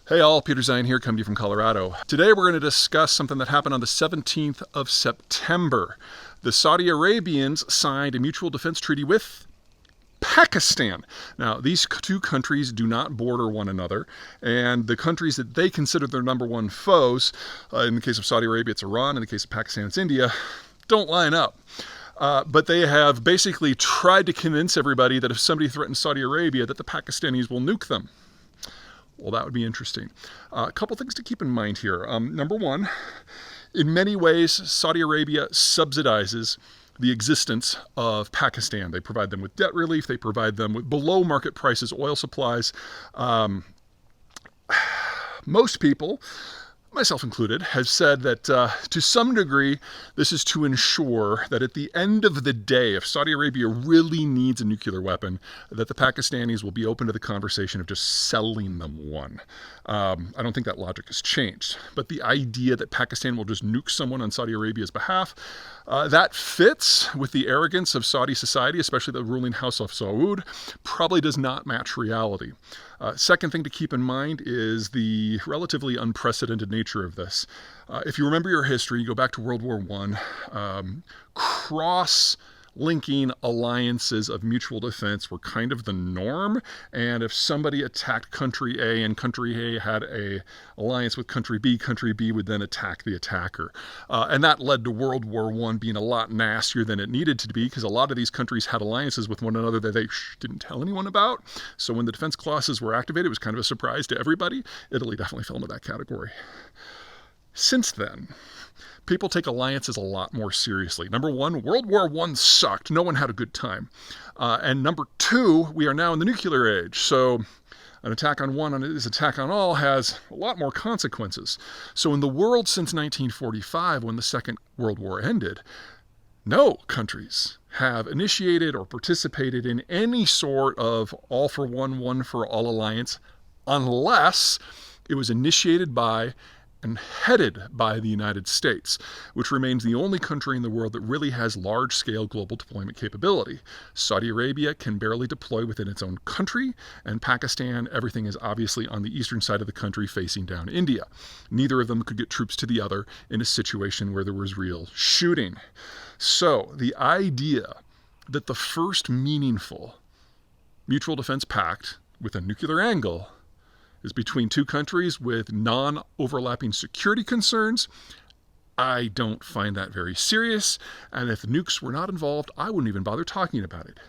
Hey all, Peter Zeihan here, coming to you from Colorado. Today we're going to discuss something that happened on the 17th of September. The Saudi Arabians signed a mutual defense treaty with Pakistan. Now, these two countries do not border one another, and the countries that they consider their number one foes, in the case of Saudi Arabia, it's Iran, in the case of Pakistan, it's India, don't line up. But they have basically tried to convince everybody that if somebody threatens Saudi Arabia, that the Pakistanis will nuke them. Well, that would be interesting. A couple things to keep in mind here. Number one, in many ways, Saudi Arabia subsidizes the existence of Pakistan. They provide them with debt relief. They provide them with below market prices oil supplies. Most people, myself included, have said that to some degree, this is to ensure that at the end of the day, if Saudi Arabia really needs a nuclear weapon, that the Pakistanis will be open to the conversation of just selling them one. I don't think that logic has changed. But the idea that Pakistan will just nuke someone on Saudi Arabia's behalf, that fits with the arrogance of Saudi society, especially the ruling House of Saud, probably does not match reality. Second thing to keep in mind is the relatively unprecedented nature of this. If you remember your history, you go back to World War I, cross-linking alliances of mutual defense were kind of the norm, and if somebody attacked country A and country A had an alliance with country B would then attack the attacker. And that led to World War I being a lot nastier than it needed to be, because a lot of these countries had alliances with one another that they didn't tell anyone about. So when the defense clauses were activated, it was kind of a surprise to everybody. Italy definitely fell into that category. Since then, people take alliances a lot more seriously. Number one, World War I sucked. No one had a good time. And number two, we are now in the nuclear age. So an attack on one is attack on all has a lot more consequences. So in the world since 1945, when the Second World War ended, no countries have initiated or participated in any sort of all for one for all alliance unless it was initiated by and headed by the United States, which remains the only country in the world that really has large-scale global deployment capability. Saudi Arabia can barely deploy within its own country, and Pakistan, everything is obviously on the eastern side of the country facing down India. Neither of them could get troops to the other in a situation where there was real shooting. So the idea that the first meaningful mutual defense pact with a nuclear angle is between two countries with non-overlapping security concerns, I don't find that very serious. And if nukes were not involved, I wouldn't even bother talking about it.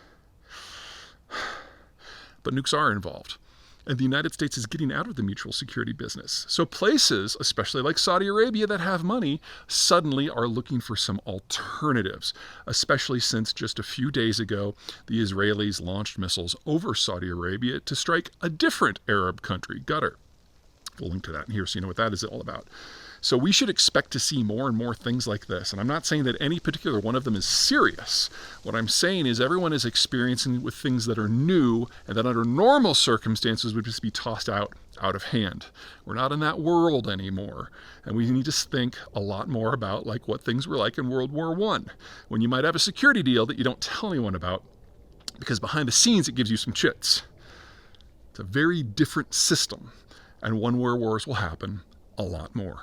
But nukes are involved. And the United States is getting out of the mutual security business. So places, especially like Saudi Arabia that have money, suddenly are looking for some alternatives, especially since just a few days ago, the Israelis launched missiles over Saudi Arabia to strike a different Arab country, Qatar. We'll link to that in here so you know what that is all about. So we should expect to see more and more things like this. And I'm not saying that any particular one of them is serious. What I'm saying is everyone is experiencing with things that are new and that under normal circumstances would just be tossed out of hand. We're not in that world anymore. And we need to think a lot more about like what things were like in World War I, when you might have a security deal that you don't tell anyone about because behind the scenes it gives you some chits. It's a very different system, and one where wars will happen a lot more.